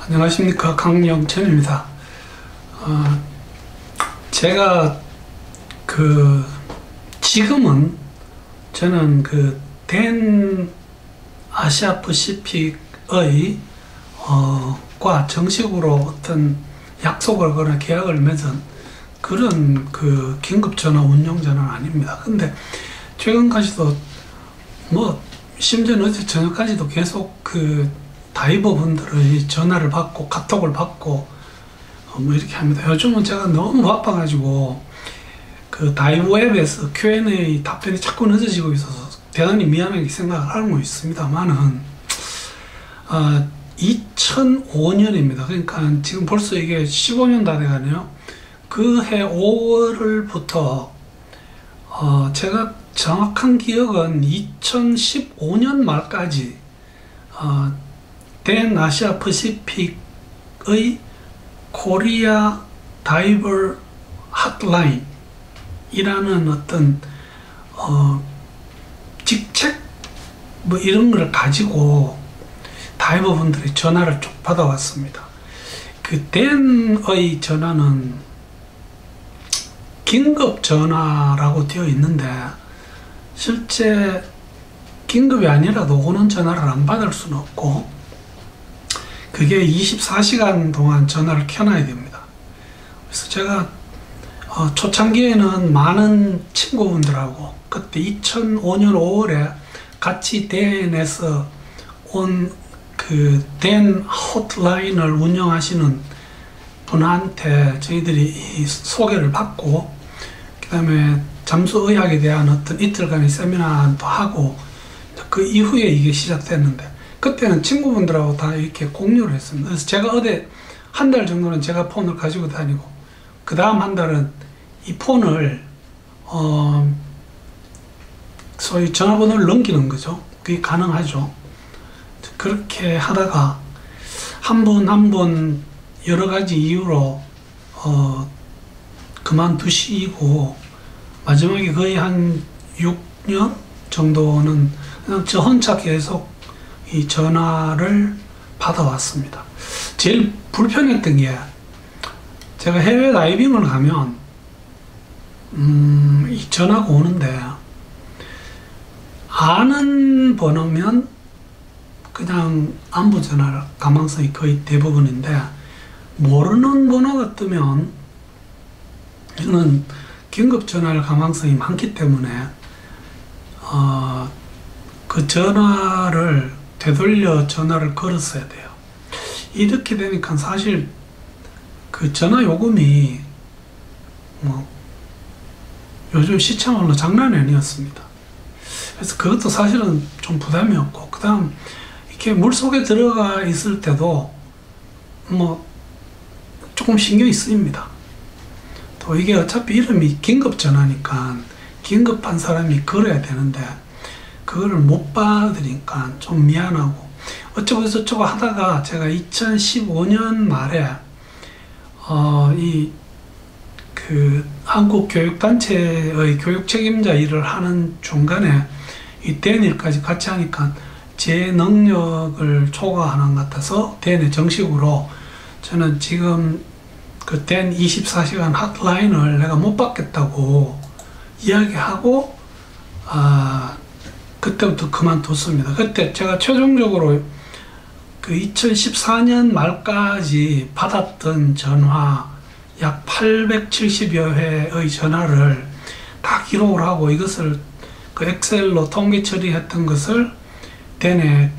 안녕하십니까, 강영천입니다. 제가 지금은 저는 댄 아시아 퍼시픽의 과 정식으로 어떤 약속을 거나 계약을 맺은 그런 긴급전화 운영자는 아닙니다. 근데 최근까지도 심지어 어제 저녁까지도 계속 다이버분들의 전화를 받고 카톡을 받고 이렇게 합니다. 요즘은 제가 너무 바빠가지고 다이버 앱에서 Q&A 답변이 자꾸 늦어지고 있어서 대단히 미안하게 생각을 하고 있습니다만은 2005년입니다. 그러니까 지금 벌써 이게 15년 다 돼가네요. 그 해 5월부터 제가 정확한 기억은 2015년 말까지 댄 아시아 퍼시픽의 코리아 다이버 핫라인 이라는 어떤 직책 이런 걸 가지고 다이버분들이 전화를 쭉 받아왔습니다. 댄의 전화는 긴급 전화라고 되어 있는데 실제 긴급이 아니라도 오는 전화를 안 받을 수는 없고 그게 24시간 동안 전화를 켜놔야 됩니다. 그래서 제가 초창기에는 많은 친구분들하고 그때 2005년 5월에 같이 댄에서 온 댄 헛라인을 운영하시는 분한테 저희들이 이 소개를 받고 그 다음에 잠수의학에 대한 어떤 이틀간의 세미나도 하고 그 이후에 이게 시작됐는데 그때는 친구분들하고 다 이렇게 공유를 했습니다. 그래서 제가 어디 한 달 정도는 제가 폰을 가지고 다니고 그 다음 한 달은 이 폰을 소위 전화번호를 넘기는 거죠. 그게 가능하죠. 그렇게 하다가 한 분 한 분 여러 가지 이유로 그만두시고 마지막에 거의 한 6년 정도는 그냥 저 혼자 계속 이 전화를 받아왔습니다. 제일 불편했던 게 제가 해외 다이빙을 가면 이 전화가 오는데 아는 번호면 그냥 안부 전화를 가망성이 거의 대부분인데 모르는 번호가 뜨면 저는 긴급 전화를 가망성이 많기 때문에 그 전화를 되돌려 전화를 걸었어야 돼요. 이렇게 되니까 사실 전화 요금이 요즘 시청률로 장난이 아니었습니다. 그래서 그것도 사실은 좀 부담이었고 그 다음 이렇게 물속에 들어가 있을 때도 조금 신경이 쓰입니다. 또 이게 어차피 이름이 긴급전화니까 긴급한 사람이 걸어야 되는데 그거를 못 받으니까 좀 미안하고 어쩌고 저쩌고 하다가 제가 2015년 말에 한국 교육단체의 교육 책임자 일을 하는 중간에 이 댄 일까지 같이 하니까 제 능력을 초과하는 것 같아서 댄에 정식으로 저는 지금 댄 24시간 핫라인을 내가 못 받겠다고 이야기하고 그때부터 그만뒀습니다. 그때 제가 최종적으로 2014년 말까지 받았던 전화 약 870여 회의 전화를 다 기록을 하고 이것을 엑셀로 통계 처리했던 것을 댄에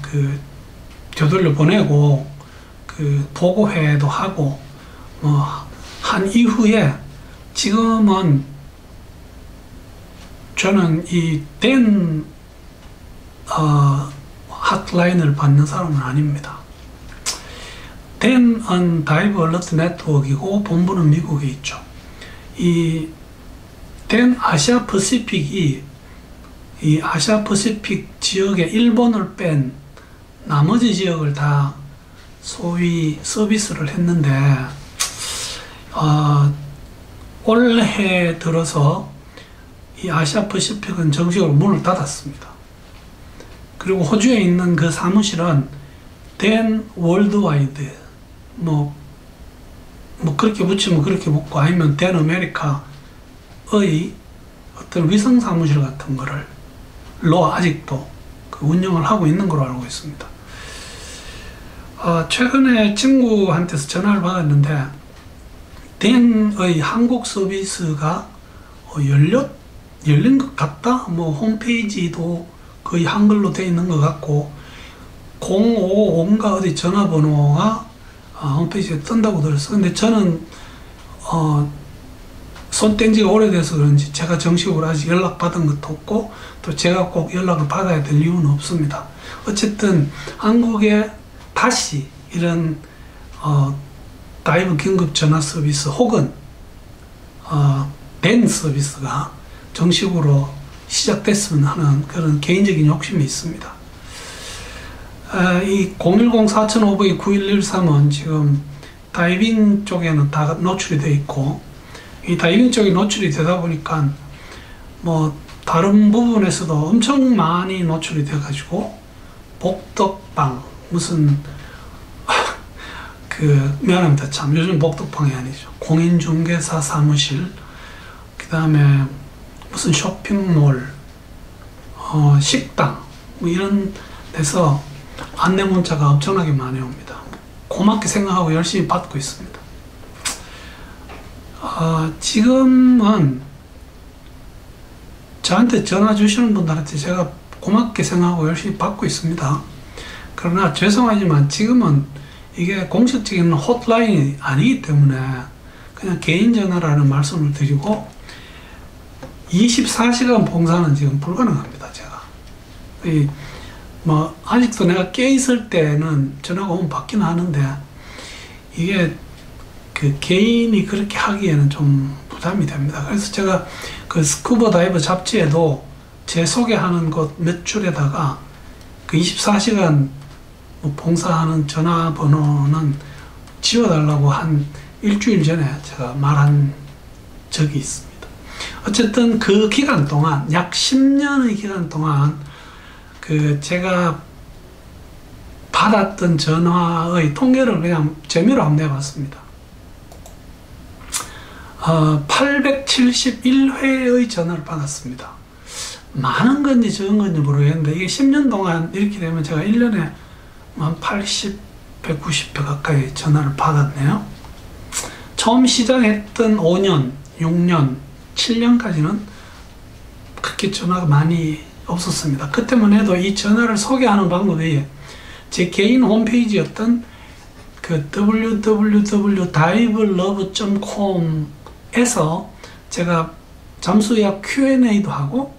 되돌려 보내고 보고회도 하고 한 이후에 지금은 저는 이 댄 핫라인을 받는 사람은 아닙니다. 댄은 다이버 얼러트 네트워크이고 본부는 미국에 있죠. 이 댄 아시아 퍼시픽이 이 아시아 퍼시픽 지역에 일본을 뺀 나머지 지역을 다 소위 서비스를 했는데 올해 들어서 이 아시아 퍼시픽은 정식으로 문을 닫았습니다. 그리고 호주에 있는 그 사무실은 댄 월드와이드 뭐 그렇게 붙이면 그렇게 붙고, 아니면 댄 아메리카의 어떤 위성 사무실 같은 거를 아직도 그 운영을 하고 있는 걸로 알고 있습니다. 최근에 친구한테서 전화를 받았는데, 댄의 한국 서비스가 열린 것 같다? 뭐 홈페이지도 거의 한글로 되어 있는 것 같고, 055인가 어디 전화번호가 홈페이지에 뜬다고 들었어요. 근데 저는 손 뗀 지가 오래돼서 그런지 제가 정식으로 아직 연락받은 것도 없고, 또 제가 꼭 연락을 받아야 될 이유는 없습니다. 어쨌든 한국에 다시 이런 다이브 긴급 전화 서비스 혹은 댄 서비스가 정식으로 시작됐으면 하는 그런 개인적인 욕심이 있습니다. 이 010-4592-9113은 지금 다이빙 쪽에는 다 노출이 되어 있고, 이 다이빙 쪽에 노출이 되다 보니까 뭐 다른 부분에서도 엄청 많이 노출이 돼 가지고, 복덕방 무슨 미안합니다. 참 요즘 복덕방이 아니죠. 공인중개사 사무실, 그 다음에 무슨 쇼핑몰, 식당 뭐 이런 데서 안내 문자가 엄청나게 많이 옵니다. 고맙게 생각하고 열심히 받고 있습니다. 지금은 저한테 전화 주시는 분들한테 제가 고맙게 생각하고 열심히 받고 있습니다. 그러나 죄송하지만 지금은 이게 공식적인 헛라인이 아니기 때문에 그냥 개인 전화라는 말씀을 드리고, 24시간 봉사는 지금 불가능합니다. 제가 뭐 아직도 내가 깨 있을 때는 전화가 오면 받긴 하는데, 이게 그 개인이 그렇게 하기에는 좀 부담이 됩니다. 그래서 제가 그 스쿠버 다이버 잡지에도 제 소개하는 것 몇 줄에다가 그 24시간 뭐 봉사하는 전화번호는 지워달라고 한 일주일 전에 제가 말한 적이 있습니다. 어쨌든 그 기간 동안, 약 10년의 기간 동안 그 제가 받았던 전화의 통계를 그냥 재미로 한번 내봤습니다. 871회의 전화를 받았습니다. 많은 건지 적은 건지 모르겠는데, 이게 10년 동안 이렇게 되면 제가 1년에 한 80, 190회 가까이 전화를 받았네요. 처음 시작했던 5년, 6년, 7년까지는 그렇게 전화가 많이 없었습니다. 그때만 해도 이 전화를 소개하는 방법이 제 개인 홈페이지였던 그 www.divelove.com에서 제가 잠수 예약 Q&A도 하고,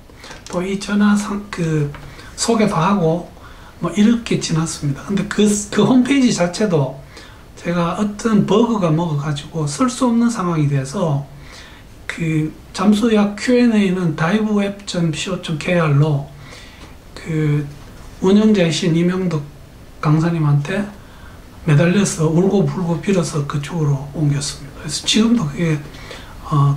또 이 전화 소개도 하고 뭐 이렇게 지났습니다. 근데 그 홈페이지 자체도 제가 어떤 버그가 먹어가지고 쓸 수 없는 상황이 돼서, 그 잠수 예약 Q&A는 diveweb.co.kr로 그 운영자이신 이명덕 강사님한테 매달려서 울고 불고 빌어서 그쪽으로 옮겼습니다. 그래서 지금도 그게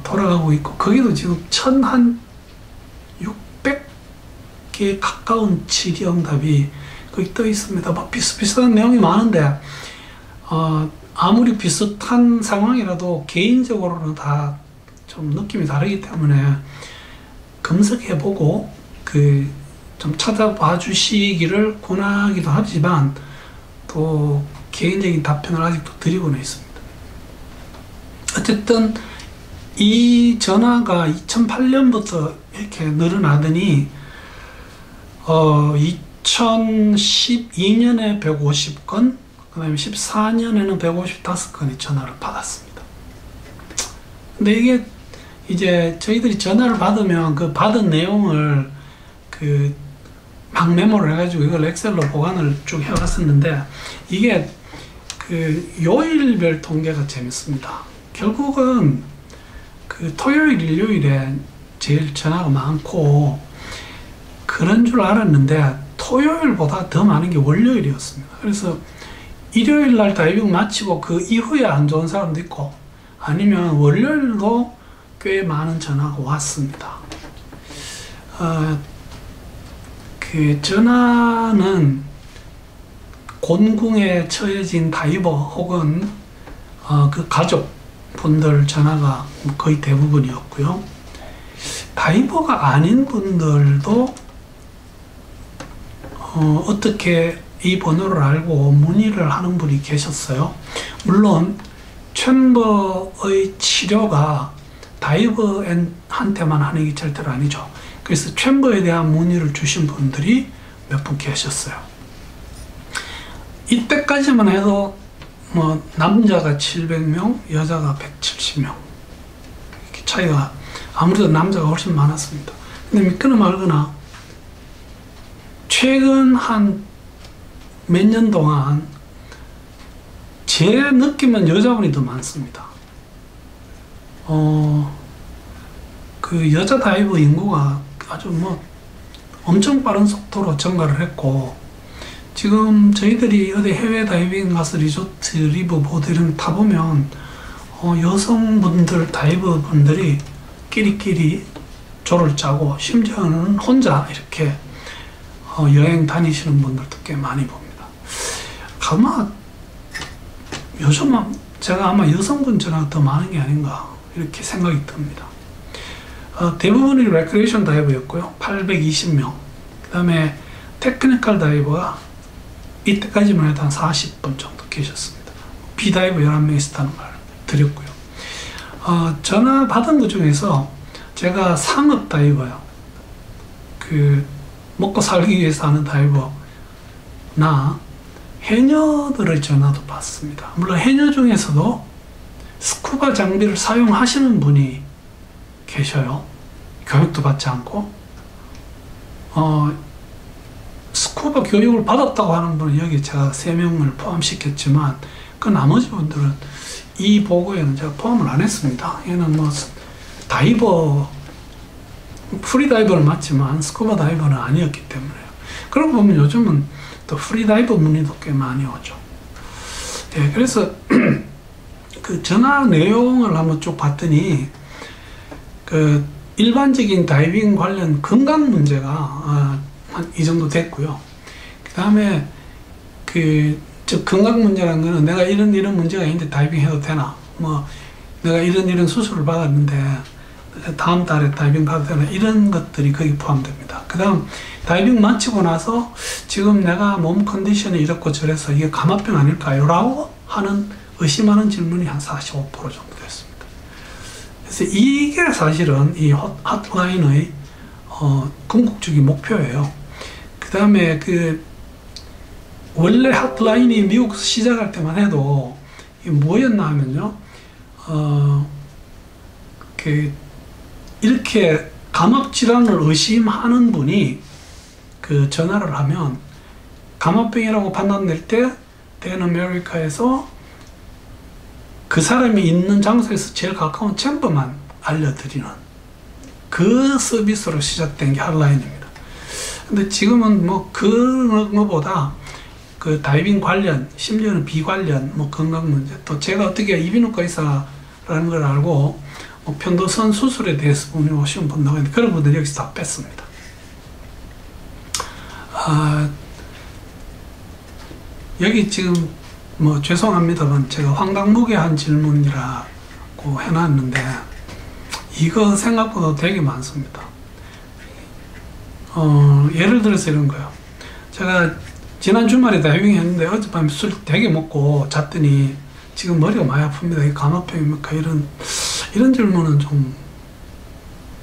돌아가고 있고, 거기도 지금 1600개 가까운 질의응답이 거기 떠 있습니다. 막 비슷비슷한 내용이 많은데, 아무리 비슷한 상황이라도 개인적으로는 다 좀 느낌이 다르기 때문에 검색해보고 좀 찾아봐 주시기를 권하기도 하지만, 또 개인적인 답변을 아직도 드리고는 있습니다. 어쨌든 이 전화가 2008년부터 이렇게 늘어나더니 2012년에 150건, 그 다음에 14년에는 155건의 전화를 받았습니다. 근데 이게 이제 저희들이 전화를 받으면 그 받은 내용을 막 메모를 해가지고 이걸 엑셀로 보관을 쭉 해왔었는데, 이게 요일별 통계가 재밌습니다. 결국은 토요일, 일요일에 제일 전화가 많고 그런 줄 알았는데, 토요일보다 더 많은 게 월요일이었습니다. 그래서 일요일 날 다이빙 마치고 그 이후에 안 좋은 사람도 있고, 아니면 월요일도 꽤 많은 전화가 왔습니다. 그 전화는 곤궁에 처해진 다이버 혹은 그 가족분들 전화가 거의 대부분이었고요. 다이버가 아닌 분들도 어떻게 이 번호를 알고 문의를 하는 분이 계셨어요. 물론 챔버의 치료가 다이버한테만 하는 게 절대로 아니죠. 그래서 챔버에 대한 문의를 주신 분들이 몇 분 계셨어요. 이때까지만 해도 뭐 남자가 700명, 여자가 170명 이렇게 차이가, 아무래도 남자가 훨씬 많았습니다. 근데 믿거나 말거나 최근 한 몇 년 동안 제 느낌은 여자분이 더 많습니다. 그 여자 다이버 인구가 아주 뭐 엄청 빠른 속도로 증가를 했고, 지금 저희들이 어디 해외 다이빙 가서 리조트, 리버, 보드 이런 거 타보면 여성분들, 다이버 분들이 끼리끼리 조를 짜고 심지어는 혼자 이렇게 여행 다니시는 분들도 꽤 많이 봅니다. 아마 요즘은 제가 아마 여성분 전화가 더 많은 게 아닌가 이렇게 생각이 듭니다. 대부분이 레크레이션 다이버였고요. 820명. 그 다음에 테크니컬 다이버가 이때까지만 해도 한 40분 정도 계셨습니다. 비다이버 11명 있었다는 말 드렸고요. 전화 받은 것 중에서 제가 상업 다이버요. 그 먹고 살기 위해서 하는 다이버나 해녀들의 전화도 받습니다. 물론 해녀 중에서도 스쿠버 장비를 사용하시는 분이 계셔요. 교육도 받지 않고. 스쿠버 교육을 받았다고 하는 분은 여기 제가 3명을 포함시켰지만 그 나머지 분들은 이 보고에는 제가 포함을 안 했습니다. 얘는 뭐 다이버, 프리다이버는 맞지만 스쿠버 다이버는 아니었기 때문에요. 그러고 보면 요즘은 또 프리다이버 문의도 꽤 많이 오죠. 예, 그래서 그 전화 내용을 한번 쭉 봤더니 그 일반적인 다이빙 관련 건강 문제가 한 이 정도 됐고요. 그 다음에 즉 건강 문제라는 거는 내가 이런 문제가 있는데 다이빙 해도 되나, 뭐 내가 이런 수술을 받았는데 다음 달에 다이빙 가도 되나, 이런 것들이 거기 포함됩니다. 그 다음 다이빙 마치고 나서 지금 내가 몸 컨디션이 이렇고 저래서 이게 감압병 아닐까요? 라고 하는 의심하는 질문이 한 45% 정도 됐습니다. 그래서 이게 사실은 이 핫라인의 궁극적인 목표예요. 그 다음에 원래 핫라인이 미국에서 시작할 때만 해도 이게 뭐였나 하면요, 이렇게 감압 질환을 의심하는 분이 그 전화를 하면 감압병이라고 판단될 때 대한 아메리카에서 그 사람이 있는 장소에서 제일 가까운 챔버만 알려드리는 그 서비스로 시작된 게 핫라인입니다. 근데 지금은 뭐 그런 것보다 그 다이빙 관련, 심지어는 비관련, 뭐 건강 문제, 또 제가 어떻게 이비인후과 의사라는 걸 알고 뭐 편도선 수술에 대해서 문의 오시는 분도 있는데 그런 분들 여기서 다 뺐습니다. 여기 지금 뭐 죄송합니다만 제가 황당무계한 질문이라고 해놨는데 이거 생각보다 되게 많습니다. 예를 들어서 이런 거요. 제가 지난 주말에 다이빙 했는데 어젯밤에 술 되게 먹고 잤더니 지금 머리가 많이 아픕니다. 이 감압병입니까? 이런 질문은 좀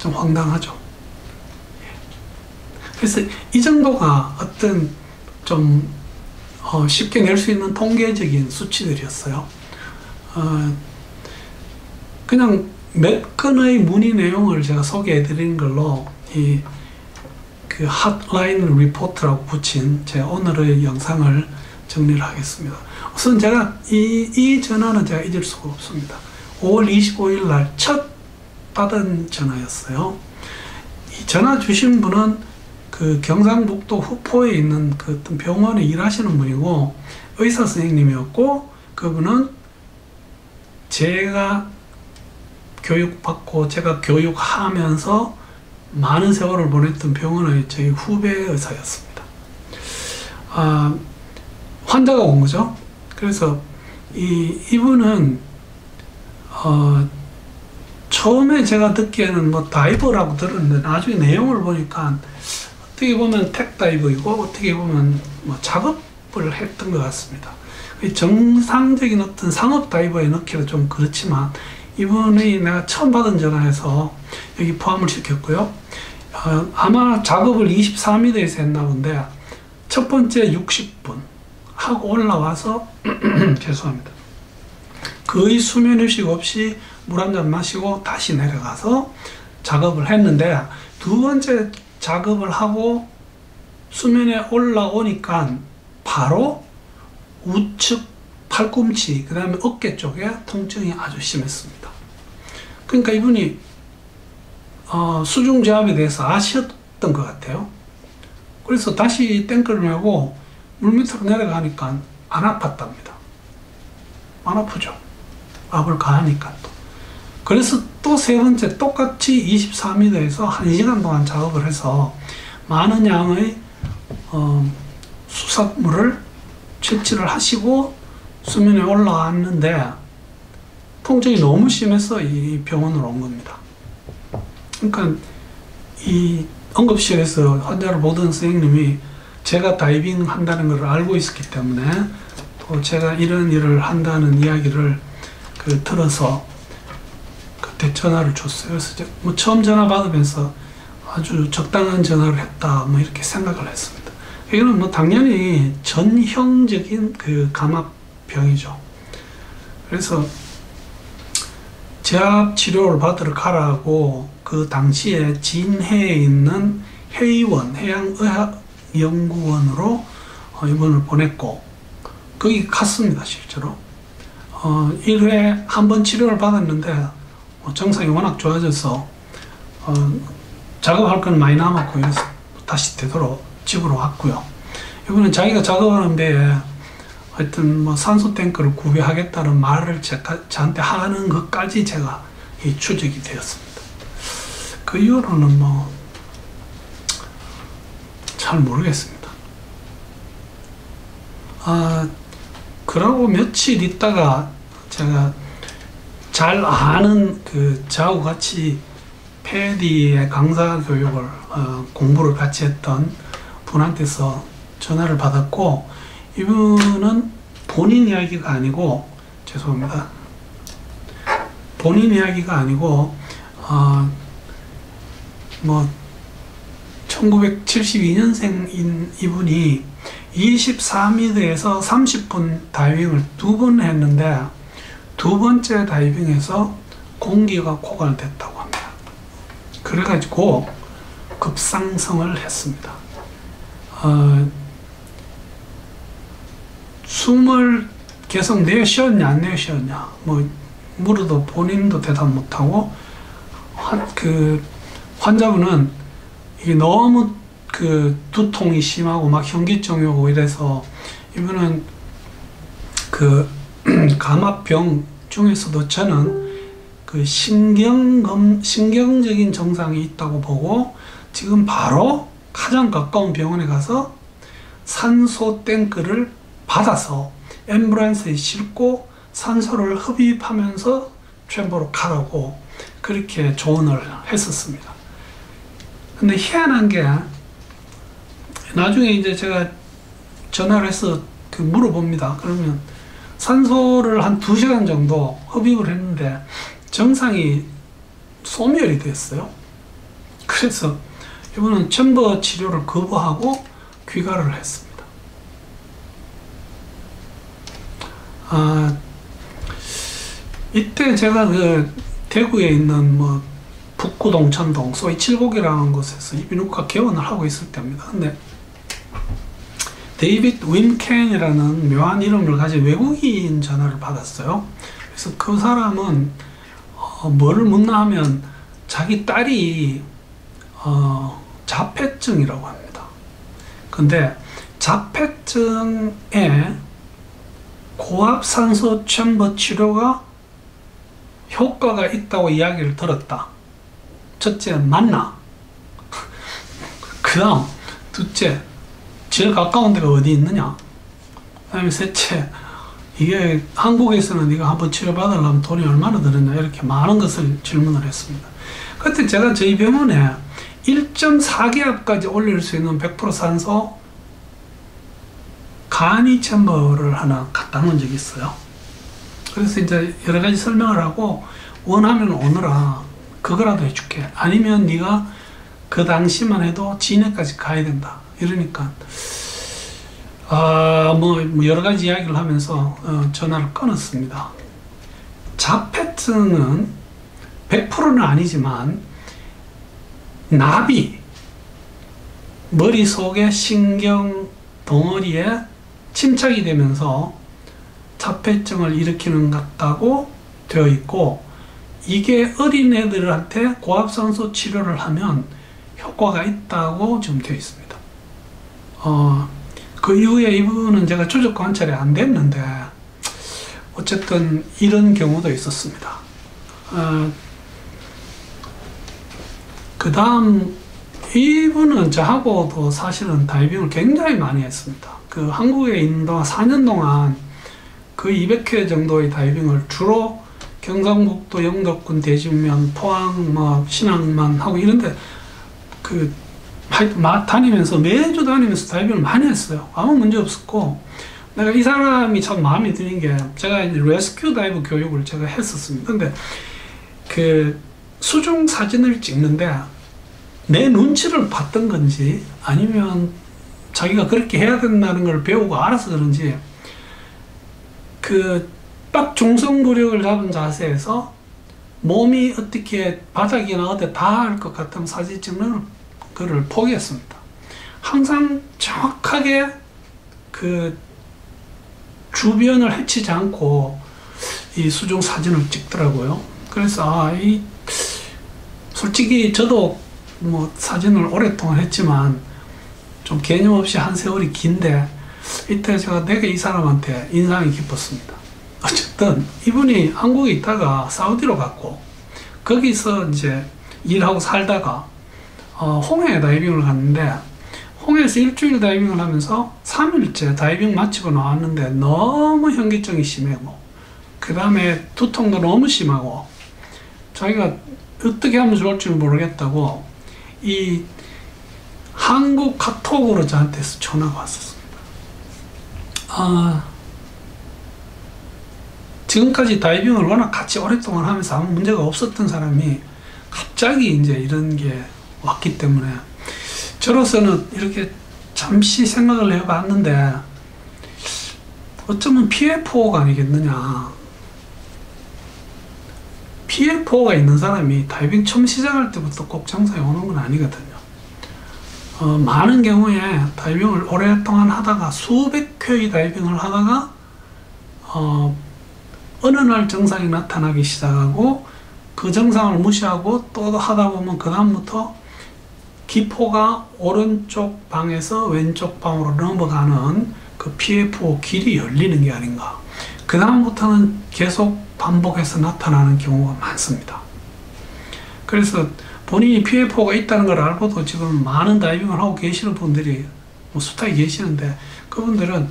황당하죠. 그래서 이 정도가 어떤 좀 쉽게 낼 수 있는 통계적인 수치들이었어요. 그냥 몇 건의 문의 내용을 제가 소개해 드리는 걸로 그 핫라인 리포트라고 붙인 제 오늘의 영상을 정리를 하겠습니다. 우선 제가 이 전화는 제가 잊을 수가 없습니다. 5월 25일 날 첫 받은 전화였어요. 이 전화 주신 분은 그 경상북도 후포에 있는 그 어떤 병원에 일하시는 분이고 의사 선생님이었고, 그분은 제가 교육받고 제가 교육하면서 많은 세월을 보냈던 병원의 저희 후배 의사였습니다. 환자가 온 거죠. 그래서 이분은 처음에 제가 듣기에는 뭐 다이버라고 들었는데 나중에 내용을 보니까 어떻게 보면 택다이버이고 어떻게 보면 뭐 작업을 했던 것 같습니다. 정상적인 어떤 상업 다이버에 넣기는 좀 그렇지만 이분이 내가 처음 받은 전화에서 여기 포함을 시켰고요. 아마 작업을 24m에서 했나 본데 첫 번째 60분 하고 올라와서 죄송합니다. 거의 수면 휴식 없이 물 한 잔 마시고 다시 내려가서 작업을 했는데 두 번째 작업을 하고 수면에 올라오니까 바로 우측 팔꿈치 그 다음에 어깨 쪽에 통증이 아주 심했습니다. 그러니까 이분이 수중제압에 대해서 아셨던 것 같아요. 그래서 다시 땡크를 메고 물 밑으로 내려가니까 안 아팠답니다. 안 아프죠. 압을 가하니까 또. 그래서 또 세 번째 똑같이 24m에서 1시간 동안 작업을 해서 많은 양의 수돗물을 채취를 하시고 수면에 올라왔는데 통증이 너무 심해서 이 병원으로 온 겁니다. 그러니까 이 응급실에서 환자를 보던 선생님이 제가 다이빙 한다는 걸 알고 있었기 때문에 또 제가 이런 일을 한다는 이야기를 들어서 그때 전화를 줬어요. 그래서 뭐 처음 전화 받으면서 아주 적당한 전화를 했다 뭐 이렇게 생각을 했습니다. 이거는 뭐 당연히 전형적인 그 감압병이죠. 그래서 제압 치료를 받으러 가라고 그 당시에 진해에 있는 해의원 해양의학연구원으로 이분을 보냈고 거기 갔습니다. 실제로 1회 한 번 치료를 받았는데 정상이 워낙 좋아져서 작업할 건 많이 남았고 그래서 다시 되도록 집으로 왔고요. 이분은 자기가 작업하는 배에 하여튼 뭐 산소 탱크를 구비하겠다는 말을 저한테 하는 것까지 제가 추적이 되었습니다. 그 이후로는 뭐 잘 모르겠습니다. 그러고 며칠 있다가 제가 잘 아는 저하고 같이 패디의 강사 교육을 공부를 같이 했던 분한테서 전화를 받았고 이분은 본인 이야기가 아니고 죄송합니다. 본인 이야기가 아니고 뭐 1972년생인 이분이 24m에서 30분 다이빙을 2번 했는데 두 번째 다이빙에서 공기가 고갈됐다고 합니다. 그래가지고 급상승을 했습니다. 숨을 계속 내쉬었냐 안 내쉬었냐 뭐 물어도 본인도 대답 못하고 환자분은 이게 너무 두통이 심하고 막 현기증이 오고 이래서 이분은 감압병 중에서도 저는 신경적인 증상이 있다고 보고 지금 바로 가장 가까운 병원에 가서 산소 탱크를 받아서 앰뷸런스에 싣고 산소를 흡입하면서 챔버로 가라고 그렇게 조언을 했었습니다. 근데 희한한 게 나중에 이제 제가 전화를 해서 물어봅니다. 그러면 산소를 한 2시간 정도 흡입을 했는데 정상이 소멸이 됐어요. 그래서 이분은 챔버 치료를 거부하고 귀가를 했습니다. 이때 제가 대구에 있는 북구 동천동 소위 칠곡이라는 곳에서 이비인후과 개원을 하고 있을 때입니다. 근데 데이빗 윈켄이라는 묘한 이름을 가진 외국인 전화를 받았어요. 그래서 그 사람은 뭐를 묻나 하면 자기 딸이 자폐증이라고 합니다. 근데 자폐증에 고압산소 챔버 치료가 효과가 있다고 이야기를 들었다. 첫째, 맞나? 그 다음, 둘째, 제일 가까운 데가 어디 있느냐? 그 다음에 셋째, 이게 한국에서는 네가 한번 치료받으려면 돈이 얼마나 드느냐 이렇게 많은 것을 질문을 했습니다. 그때 제가 저희 병원에 1.4기압까지 올릴 수 있는 100% 산소 간이 챔버를 하나 갖다 놓은 적이 있어요. 그래서 이제 여러 가지 설명을 하고 원하면 오너라 그거라도 해줄게. 아니면 네가 그 당시만 해도 진해까지 가야 된다. 이러니까 뭐 여러 가지 이야기를 하면서 전화를 끊었습니다. 자폐증은 100%는 아니지만 나비 머릿속의 신경 덩어리에 침착이 되면서 자폐증을 일으키는 것 같다고 되어 있고, 이게 어린애들한테 고압산소 치료를 하면 효과가 있다고 지금 되어 있습니다. 그 이후에 이분은 제가 추적 관찰이 안 됐는데 어쨌든 이런 경우도 있었습니다. 그 다음 이분은 저하고도 사실은 다이빙을 굉장히 많이 했습니다. 그 한국에 있는 동안 4년 동안 거의 200회 정도의 다이빙을 주로 경상북도 영덕군 대진면 포항 뭐 신항만 하고 이런데 다니면서 매주 다니면서 다이빙을 많이 했어요. 아무 문제 없었고, 내가 이 사람이 참 마음에 드는 게 제가 이제 레스큐 다이브 교육을 제가 했었습니다. 근데 그 수중 사진을 찍는데 내 눈치를 봤던 건지 아니면 자기가 그렇게 해야 된다는 걸 배우고 알아서 그런지 딱 중성부력을 잡은 자세에서 몸이 어떻게 바닥이나 어디 닿을 것 같으면 사진 찍는 거를 포기했습니다. 항상 정확하게 그 주변을 해치지 않고 이 수중 사진을 찍더라고요. 그래서 솔직히 저도 뭐 사진을 오랫동안 했지만 좀 개념 없이 한 세월이 긴데 이때 제가 되게 이 사람한테 인상이 깊었습니다. 어쨌든 이분이 한국에 있다가 사우디로 갔고 거기서 이제 일하고 살다가 홍해에 다이빙을 갔는데 홍해에서 일주일 다이빙을 하면서 3일째 다이빙 마치고 나왔는데 너무 현기증이 심하고 그 다음에 두통도 너무 심하고 자기가 어떻게 하면 좋을지 모르겠다고 이 한국 카톡으로 저한테 전화가 왔었습니다. 지금까지 다이빙을 워낙 같이 오랫동안 하면서 아무 문제가 없었던 사람이 갑자기 이제 이런 게 왔기 때문에 저로서는 이렇게 잠시 생각을 해봤는데 어쩌면 PFO가 아니겠느냐. PFO가 있는 사람이 다이빙 처음 시작할 때부터 꼭 정상에 오는 건 아니거든요. 많은 경우에 다이빙을 오랫동안 하다가 수백 회의 다이빙을 하다가 어느 날 정상이 나타나기 시작하고 그 정상을 무시하고 또 하다 보면 그 다음부터 기포가 오른쪽 방에서 왼쪽 방으로 넘어가는 그 PFO 길이 열리는 게 아닌가. 그 다음부터는 계속 반복해서 나타나는 경우가 많습니다. 그래서 본인이 PFO가 있다는 걸 알고도 지금 많은 다이빙을 하고 계시는 분들이 뭐 숱하게 계시는데 그분들은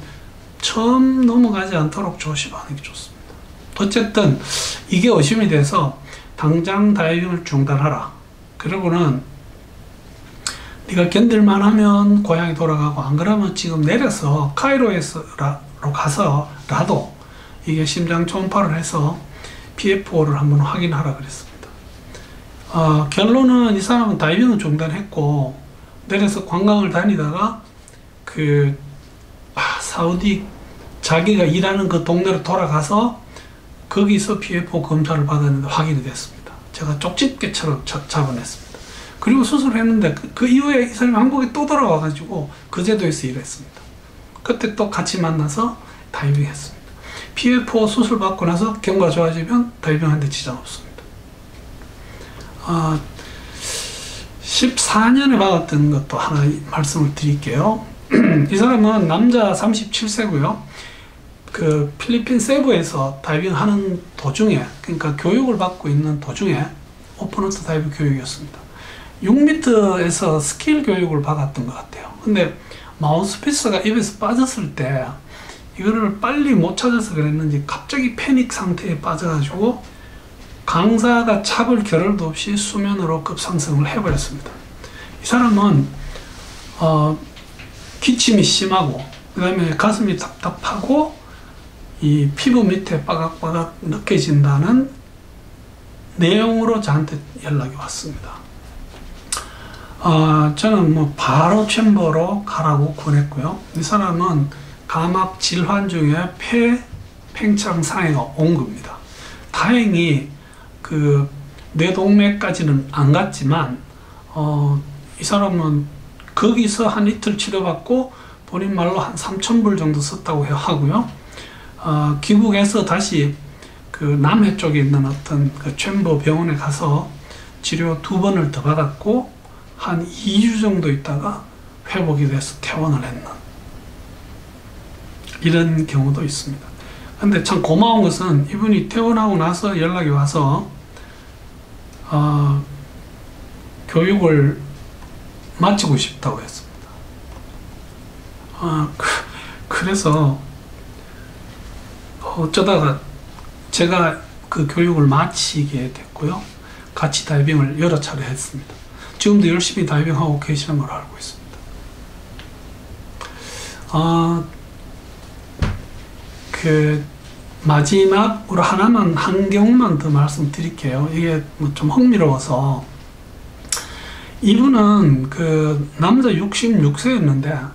처음 넘어가지 않도록 조심하는 게 좋습니다. 어쨌든 이게 의심이 돼서 당장 다이빙을 중단하라. 그러고는 네가 견딜만 하면 고향에 돌아가고 안 그러면 지금 내려서 카이로로 가서라도 이게 심장 초음파를 해서 PFO를 한번 확인하라 그랬습니다. 결론은 이 사람은 다이빙은 중단했고 내려서 관광을 다니다가 사우디 자기가 일하는 그 동네로 돌아가서 거기서 PFO 검사를 받았는데 확인이 됐습니다. 제가 쪽집게처럼 잡아냈습니다. 그리고 수술을 했는데 그 이후에 이 사람이 한국에 또 돌아와가지고 그 제도에서 일했습니다. 그때 또 같이 만나서 다이빙 했습니다. PFO 수술 받고 나서 경과 좋아지면 다이빙하는데 지장 없습니다. 14년에 받았던 것도 하나 말씀을 드릴게요. 이 사람은 남자 37세고요. 그 필리핀 세부에서 다이빙 하는 도중에, 그러니까 교육을 받고 있는 도중에 오픈워터 다이빙 교육이었습니다. 6m에서 스킬 교육을 받았던 것 같아요. 근데 마우스피스가 입에서 빠졌을 때 이거를 빨리 못 찾아서 그랬는지 갑자기 패닉 상태에 빠져가지고 강사가 잡을 겨를도 없이 수면으로 급상승을 해버렸습니다. 이 사람은 기침이 심하고 그 다음에 가슴이 답답하고 이 피부 밑에 바각바각 느껴진다는 내용으로 저한테 연락이 왔습니다. 저는 뭐 바로 챔버로 가라고 권했고요. 이 사람은 감압 질환 중에 팽창 상해가 온 겁니다. 다행히 그 뇌동맥까지는 안 갔지만 이 사람은 거기서 한 이틀 치료받고 본인 말로 한 3,000불 정도 썼다고 하고요. 귀국해서 다시 그 남해 쪽에 있는 어떤 그 챔버 병원에 가서 치료 2번을 더 받았고 한 2주 정도 있다가 회복이 돼서 퇴원을 했는 이런 경우도 있습니다. 근데 참 고마운 것은 이분이 퇴원하고 나서 연락이 와서 교육을 마치고 싶다고 했습니다. 그래서 어쩌다가 제가 그 교육을 마치게 됐고요. 같이 다이빙을 여러 차례 했습니다. 지금도 열심히 다이빙하고 계시는 걸 알고 있습니다. 그 마지막으로 한 경우만 더 말씀드릴게요. 이게 뭐 좀 흥미로워서 이분은 그 남자 66세였는데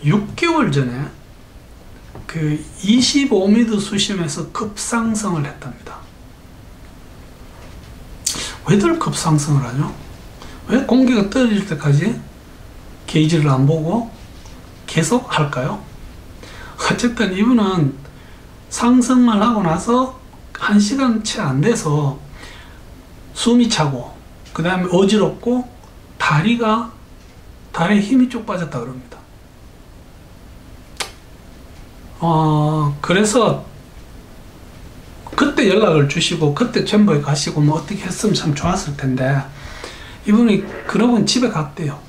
6개월 전에 그 25m 수심에서 급상승을 했답니다. 왜들 급상승을 하죠? 왜 공기가 떨어질 때까지 게이지를 안 보고 계속 할까요? 어쨌든 이분은 상승만 하고 나서 1시간 채 안 돼서 숨이 차고 그 다음에 어지럽고 다리에 힘이 쭉 빠졌다 그럽니다. 그래서 그때 연락을 주시고 그때 챔버에 가시고 뭐 어떻게 했으면 참 좋았을 텐데 이분이 그러고는 집에 갔대요.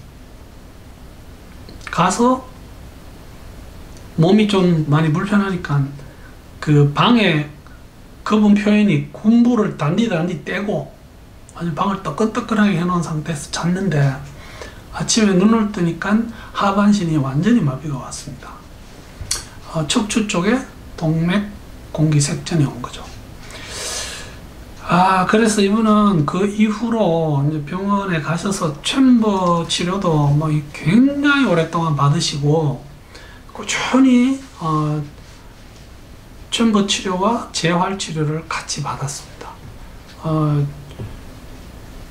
가서 몸이 좀 많이 불편하니까 그 방에 그분 표현이 군부를 단디 떼고 아주 방을 뜨끈뜨끈하게 해놓은 상태에서 잤는데 아침에 눈을 뜨니까 하반신이 완전히 마비가 왔습니다. 척추 쪽에 동맥 공기색전이 온 거죠. 그래서 이분은 그 이후로 이제 병원에 가셔서 챔버 치료도 뭐 굉장히 오랫동안 받으시고 꾸준히 챔버 치료와 재활 치료를 같이 받았습니다.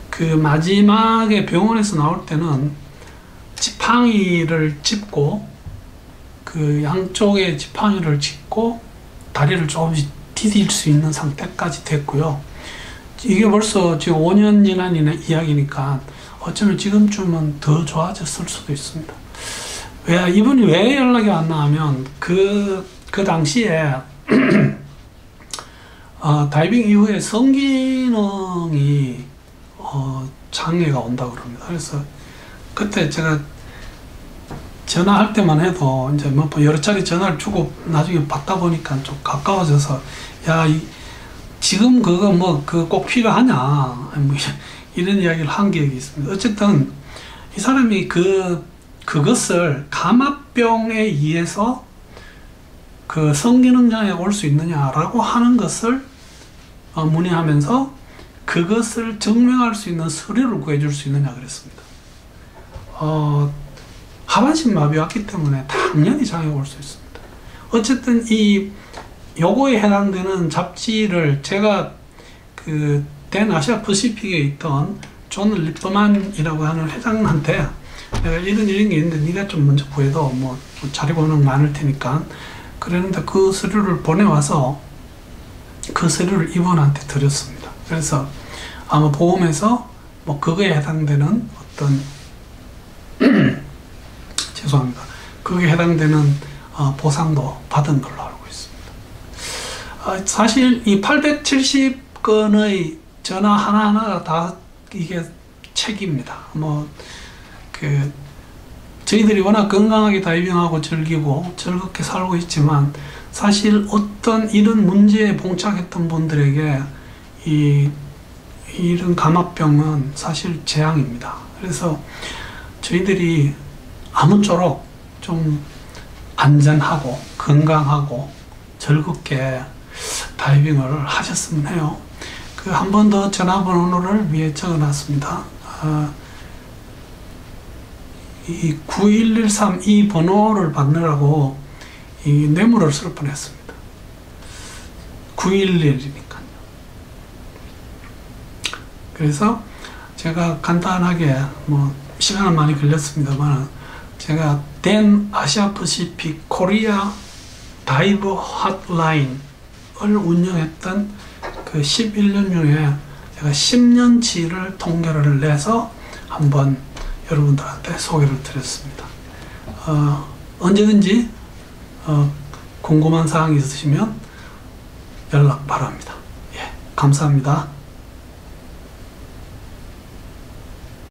그 마지막에 병원에서 나올 때는 지팡이를 짚고 그 양쪽에 지팡이를 짚고 다리를 조금씩 디딜 수 있는 상태까지 됐고요. 이게 벌써 지금 5년 지난 이야기니까 어쩌면 지금쯤은 더 좋아졌을 수도 있습니다. 이분이 왜 연락이 왔나 하면 그 당시에 다이빙 이후에 성기능이 장애가 온다고 그럽니다. 그래서 그때 제가 전화할 때만 해도 이제 뭐 여러 차례 전화를 주고 나중에 받다 보니까 좀 가까워져서 지금 그거 뭐 꼭 필요하냐 뭐 이런 이야기를 한 기억이 있습니다. 어쨌든 이 사람이 그것을 감압병에 의해서 그 성기능 장애가 올 수 있느냐라고 하는 것을 문의하면서 그것을 증명할 수 있는 서류를 구해줄 수 있느냐 그랬습니다. 하반신 마비가 왔기 때문에 당연히 장애가 올 수 있습니다. 어쨌든 요거에 해당되는 잡지를 제가 그 댄 아시아 퍼시픽에 있던 존 리퍼만이라고 하는 회장한테 내가 이런 게 있는데 네가 좀 먼저 구해도 뭐 자료고는 많을 테니까 그랬는데 그 서류를 보내와서 그 서류를 이분한테 드렸습니다. 그래서 아마 보험에서 뭐 그거에 해당되는 어떤 죄송합니다. 그거에 해당되는 보상도 받은 걸로 알고 있습니다. 사실 이 870건의 전화 하나하나가 다 이게 책입니다. 저희들이 워낙 건강하게 다이빙하고 즐기고 즐겁게 살고 있지만 사실 어떤 이런 문제에 봉착했던 분들에게 이런 감압병은 사실 재앙입니다. 그래서 저희들이 아무쪼록 좀 안전하고 건강하고 즐겁게 다이빙을 하셨으면 해요. 그 한 번 더 전화번호를 위해 적어놨습니다. 이 9113 이 번호를 받느라고 이 뇌물을 쓸 뻔했습니다. 911이니까요. 그래서 제가 간단하게 뭐 시간은 많이 걸렸습니다만 제가 댄 아시아 퍼시픽 코리아 다이버 핫라인을 운영했던 그 11년 중에 제가 10년치를 통계를 내서 한번 여러분들한테 소개를 드렸습니다. 언제든지 궁금한 사항이 있으시면 연락 바랍니다. 예, 감사합니다.